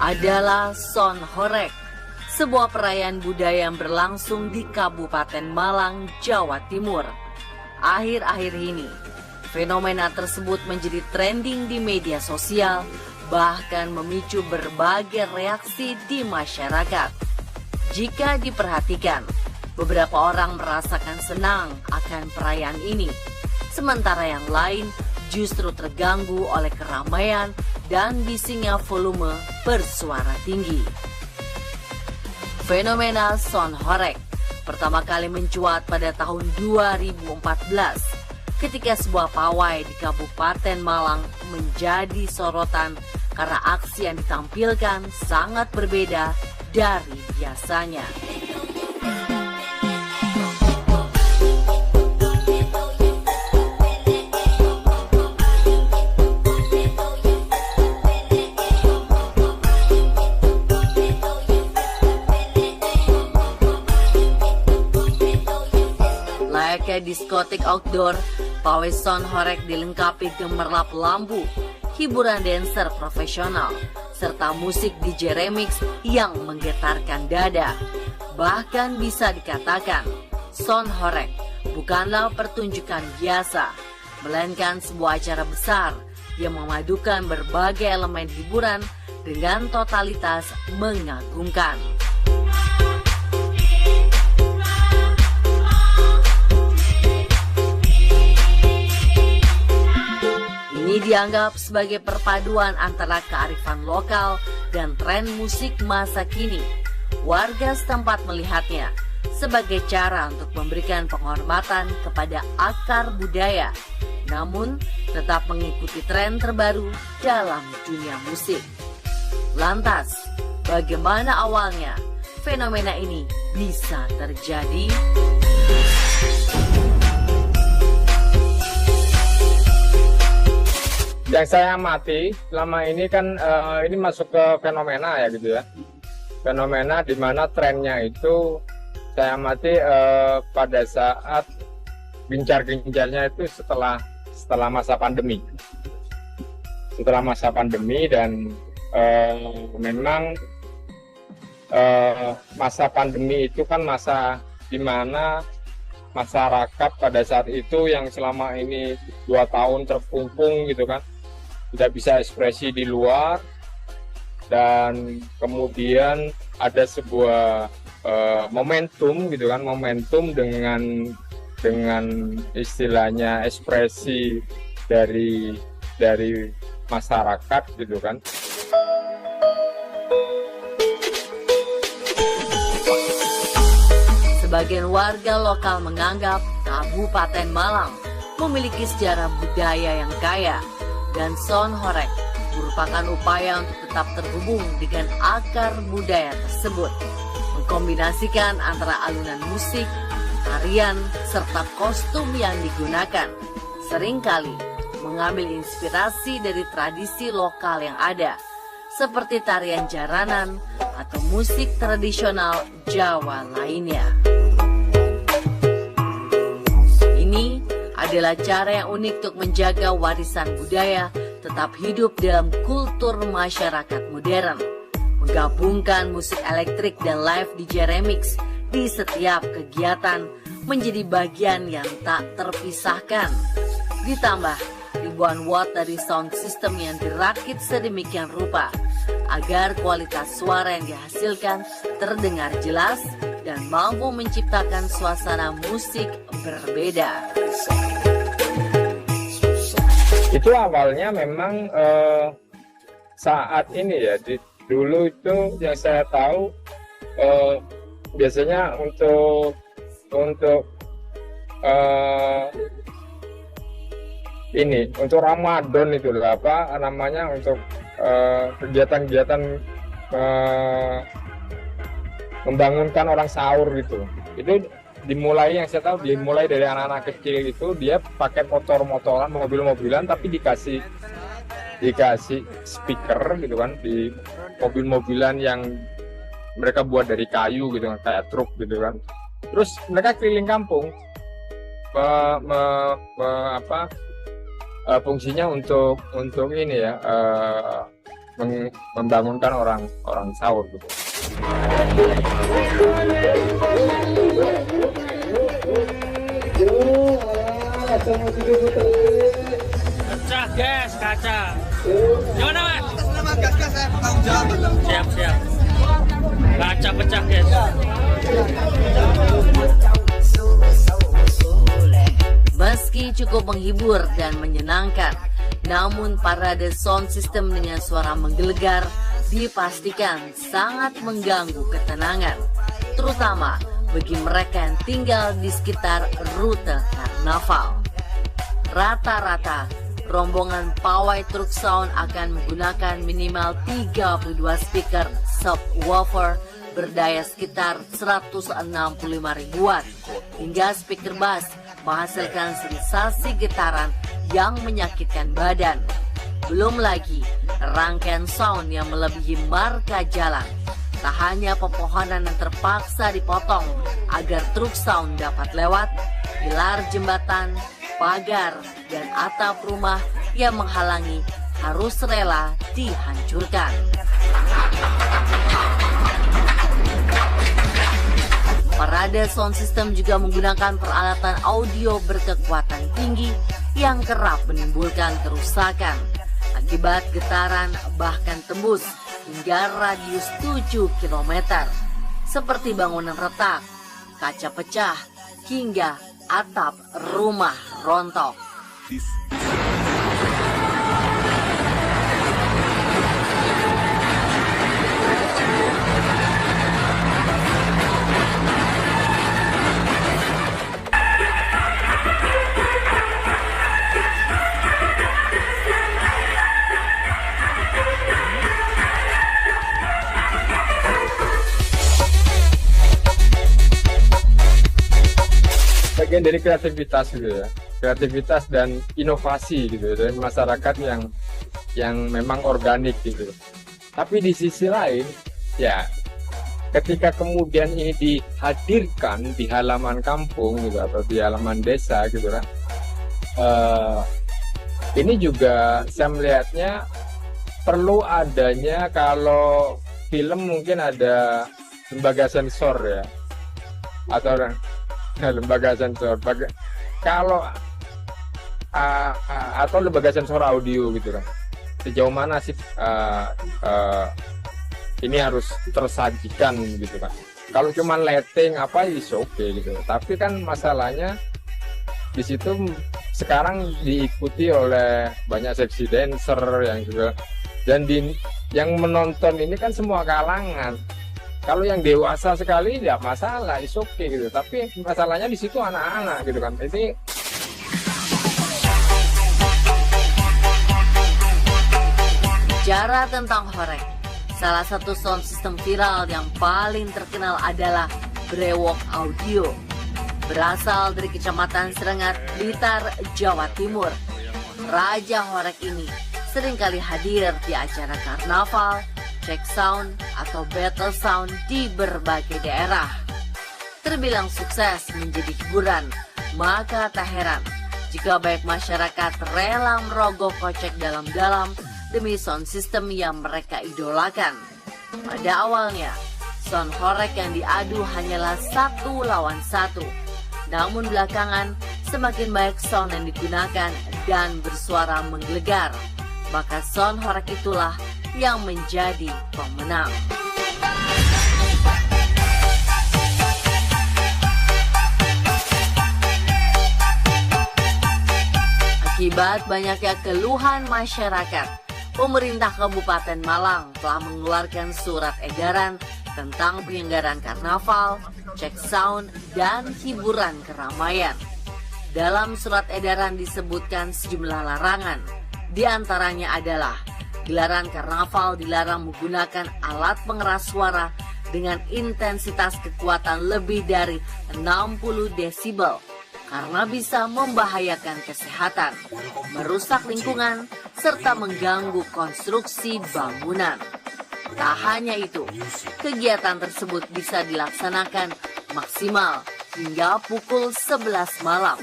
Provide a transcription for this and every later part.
adalah Son Horeg, sebuah perayaan budaya yang berlangsung di Kabupaten Malang, Jawa Timur. Akhir-akhir ini, fenomena tersebut menjadi trending di media sosial, bahkan memicu berbagai reaksi di masyarakat. Jika diperhatikan, beberapa orang merasakan senang akan perayaan ini, sementara yang lain justru terganggu oleh keramaian dan bisingnya volume bersuara tinggi. Fenomena Son Horeg pertama kali mencuat pada tahun 2014 ketika sebuah pawai di Kabupaten Malang menjadi sorotan karena aksi yang ditampilkan sangat berbeda dari biasanya. Layaknya diskotik outdoor, pawai Son Horeg dilengkapi gemerlap lampu, hiburan dancer profesional, serta musik DJ remix yang menggetarkan dada. Bahkan bisa dikatakan, Son Horeg bukanlah pertunjukan biasa, melainkan sebuah acara besar yang memadukan berbagai elemen hiburan dengan totalitas mengagumkan. Ini dianggap sebagai perpaduan antara kearifan lokal dan tren musik masa kini. Warga setempat melihatnya sebagai cara untuk memberikan penghormatan kepada akar budaya, namun tetap mengikuti tren terbaru dalam dunia musik. Lantas, bagaimana awalnya fenomena ini bisa terjadi? Yang saya amati selama ini kan ini masuk ke fenomena ya gitu ya. Fenomena di mana trennya itu saya amati pada saat gencar-gencarnya itu setelah masa pandemi. Setelah masa pandemi dan memang masa pandemi itu kan masa di mana masyarakat pada saat itu yang selama ini 2 tahun terkungkung gitu kan, tidak bisa ekspresi di luar, dan kemudian ada sebuah momentum gitu kan, momentum dengan istilahnya ekspresi dari masyarakat gitu kan. Sebagian warga lokal menganggap Kabupaten Malang memiliki sejarah budaya yang kaya, dan Son Horeg merupakan upaya untuk tetap terhubung dengan akar budaya tersebut, mengkombinasikan antara alunan musik, tarian, serta kostum yang digunakan, seringkali mengambil inspirasi dari tradisi lokal yang ada, seperti tarian jaranan atau musik tradisional Jawa lainnya. Ini adalah cara yang unik untuk menjaga warisan budaya tetap hidup dalam kultur masyarakat modern. Menggabungkan musik elektrik dan live DJ remix di setiap kegiatan menjadi bagian yang tak terpisahkan. Ditambah ribuan watt dari sound system yang dirakit sedemikian rupa agar kualitas suara yang dihasilkan terdengar jelas dan mampu menciptakan suasana musik berbeda. Itu awalnya memang saat ini ya, dulu itu yang saya tahu biasanya untuk ini untuk Ramadan itu apa namanya, untuk kegiatan-kegiatan membangunkan orang sahur gitu. Itu dimulai, yang saya tahu dimulai dari anak-anak kecil itu, dia pakai motor-motoran, mobil-mobilan, tapi dikasih speaker gitu kan, di mobil-mobilan yang mereka buat dari kayu gitu kan, kayak truk gitu kan. Terus mereka keliling kampung, fungsinya untuk ini ya, membangunkan orang sahur gitu. Pecah guys, kaca. Gimana mas? Siap. Kaca pecah guys. Meski cukup menghibur dan menyenangkan, namun parade sound system dengan suara menggelegar dipastikan sangat mengganggu ketenangan, terutama bagi mereka yang tinggal di sekitar rute karnaval. Rata-rata, rombongan pawai truk sound akan menggunakan minimal 32 speaker subwoofer berdaya sekitar 165 ribuan hingga speaker bass menghasilkan sensasi getaran yang menyakitkan badan. Belum lagi rangkaian sound yang melebihi marka jalan. Tak hanya pepohonan yang terpaksa dipotong agar truk sound dapat lewat, pilar jembatan, pagar, dan atap rumah yang menghalangi harus rela dihancurkan. Parade sound system juga menggunakan peralatan audio berkekuatan tinggi yang kerap menimbulkan kerusakan akibat getaran bahkan tembus hingga radius 7 km, seperti bangunan retak, kaca pecah, hingga atap rumah rontok. Bagian dari kreativitas gitu ya, kreativitas dan inovasi gitu dari masyarakat yang memang organik gitu. Tapi di sisi lain ya, ketika kemudian ini dihadirkan di halaman kampung gitu atau di halaman desa gitu kan, ini juga saya melihatnya perlu adanya, kalau film mungkin ada lembaga sensor ya, atau lembaga sensor kalau atau lembaga sensor audio gitu kan, sejauh mana sih ini harus tersajikan gitu kan. Kalau cuma lighting apa is okay gitu, tapi kan masalahnya di situ sekarang diikuti oleh banyak seksi dancer yang juga, dan yang menonton ini kan semua kalangan. Kalau yang dewasa sekali tidak masalah, is okay gitu. Tapi masalahnya di situ anak-anak gitu kan. Ini Bicara tentang horeg, salah satu sound system viral yang paling terkenal adalah Brewok Audio. Berasal dari Kecamatan Serengat, Blitar, Jawa Timur. Raja horeg ini seringkali hadir di acara karnaval, check sound, atau battle sound di berbagai daerah. Terbilang sukses menjadi hiburan, maka tak heran jika banyak masyarakat rela merogoh kocek dalam-dalam demi sound system yang mereka idolakan. Pada awalnya, sound horeg yang diadu hanyalah 1 lawan 1. Namun belakangan, semakin banyak sound yang digunakan dan bersuara menggelegar. Maka sound horeg itulah yang menjadi pemenang. Akibat banyaknya keluhan masyarakat, pemerintah Kabupaten Malang telah mengeluarkan surat edaran tentang penyelenggaraan karnaval, cek sound, dan hiburan keramaian. Dalam surat edaran disebutkan sejumlah larangan, di antaranya adalah gelaran karnaval dilarang menggunakan alat pengeras suara dengan intensitas kekuatan lebih dari 60 desibel karena bisa membahayakan kesehatan, merusak lingkungan, serta mengganggu konstruksi bangunan. Tak hanya itu, kegiatan tersebut bisa dilaksanakan maksimal hingga pukul 11 malam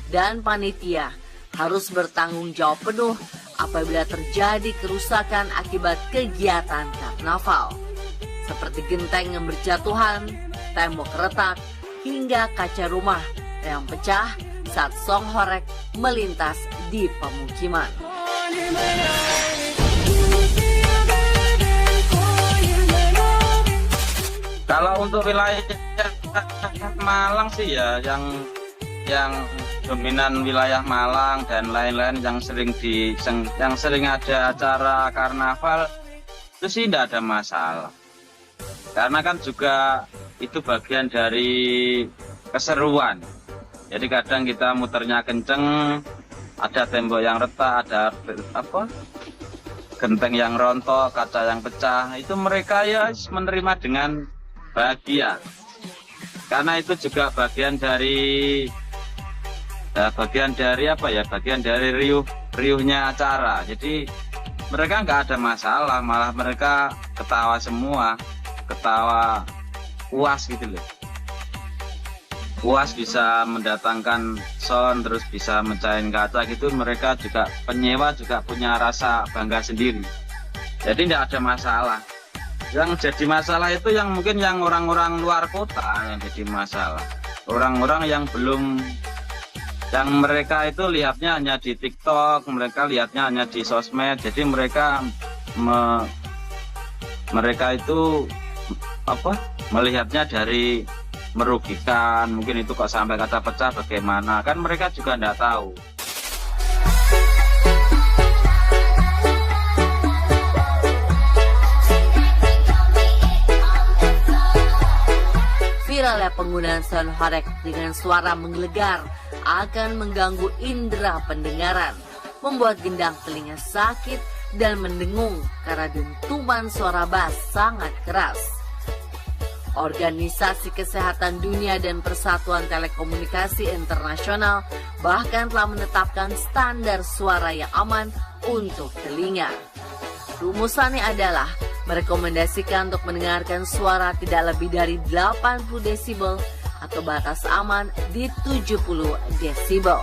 dan panitia harus bertanggung jawab penuh apabila terjadi kerusakan akibat kegiatan karnaval, seperti genteng yang berjatuhan, tembok retak, hingga kaca rumah yang pecah saat song horeg melintas di pemukiman. Kalau untuk wilayah Malang sih ya, yang dominan wilayah Malang dan lain-lain yang sering ada acara karnaval itu sih tidak ada masalah. Karena kan juga itu bagian dari keseruan. Jadi kadang kita muternya kenceng, ada tembok yang retak, ada genteng yang rontok, kaca yang pecah, itu mereka ya menerima dengan bahagia. Karena itu juga bagian dari bagian dari riuhnya acara. Jadi mereka nggak ada masalah, malah mereka ketawa semua, ketawa puas gitu loh. Puas bisa mendatangkan sound, terus bisa mecahin kaca gitu. Mereka juga, penyewa juga punya rasa bangga sendiri. Jadi tidak ada masalah. Yang jadi masalah itu yang mungkin yang orang-orang luar kota yang jadi masalah. Orang-orang yang belum, yang mereka itu lihatnya hanya di TikTok, mereka lihatnya hanya di sosmed. Jadi mereka itu melihatnya dari merugikan, mungkin itu kok sampai kaca pecah bagaimana, kan mereka juga tidak tahu. Viralnya penggunaan sound horeg dengan suara menggelegar akan mengganggu indera pendengaran, membuat gendang telinga sakit dan mendengung karena dentuman suara bass sangat keras. Organisasi Kesehatan Dunia dan Persatuan Telekomunikasi Internasional bahkan telah menetapkan standar suara yang aman untuk telinga. Rumusannya adalah merekomendasikan untuk mendengarkan suara tidak lebih dari 80 desibel atau batas aman di 70 desibel.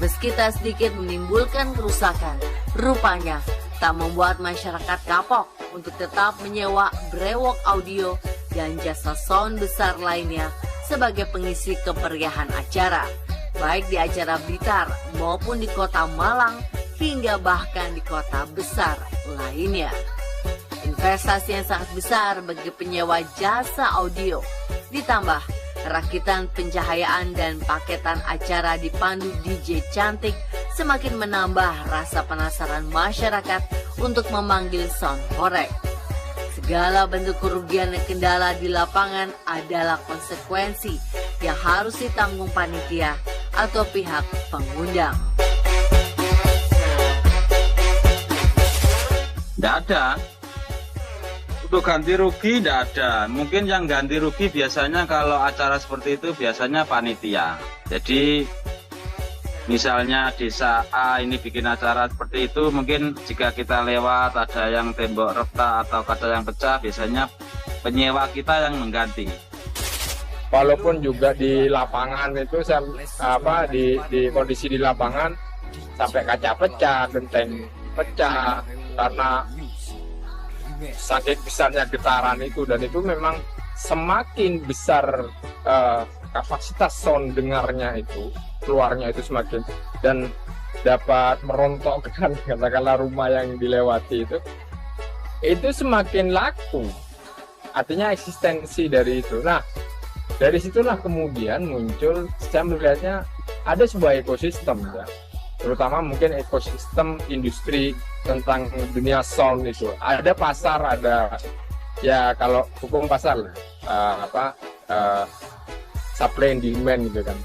Meski tak sedikit menimbulkan kerusakan, rupanya tak membuat masyarakat kapok untuk tetap menyewa brewok audio dan jasa sound besar lainnya sebagai pengisi kemeriahan acara, baik di acara Blitar maupun di kota Malang hingga bahkan di kota besar lainnya. Investasi yang sangat besar bagi penyewa jasa audio, ditambah rakitan pencahayaan dan paketan acara dipandu DJ cantik semakin menambah rasa penasaran masyarakat untuk memanggil sound horeg. Segala bentuk kerugian dan kendala di lapangan adalah konsekuensi yang harus ditanggung panitia atau pihak pengundang. Tidak ada. Untuk ganti rugi tidak ada. Mungkin yang ganti rugi biasanya kalau acara seperti itu biasanya panitia. Jadi misalnya desa A ini bikin acara seperti itu, mungkin jika kita lewat ada yang tembok retak atau kaca yang pecah, biasanya penyewa kita yang mengganti. Walaupun juga di lapangan itu di kondisi di lapangan sampai kaca pecah, genteng pecah karena saking besarnya getaran itu, dan itu memang semakin besar kapasitas sound dengarnya itu, keluarnya itu semakin, dan dapat merontokkan katakanlah rumah yang dilewati itu semakin laku, artinya eksistensi dari itu. Nah, dari situlah kemudian muncul, saya melihatnya ada sebuah ekosistem ya, terutama mungkin ekosistem industri tentang dunia sound itu. Ada pasar, ada ya kalau hukum pasar supply and demand gitu kan.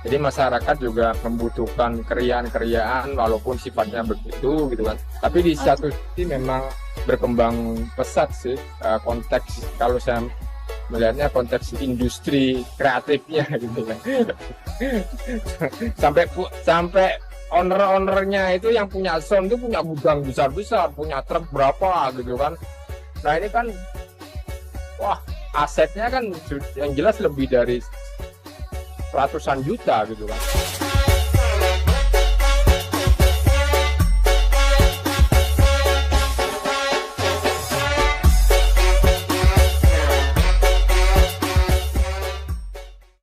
Jadi masyarakat juga membutuhkan keriaan-keriaan walaupun sifatnya begitu gitu kan. Tapi di satu sisi memang berkembang pesat sih konteks, kalau saya melihatnya konteks industri kreatifnya gitu kan. sampai owner-ownernya itu yang punya sound itu punya gudang besar-besar, punya truk berapa gitu kan. Nah ini kan wah, asetnya kan yang jelas lebih dari ratusan juta gitu kan.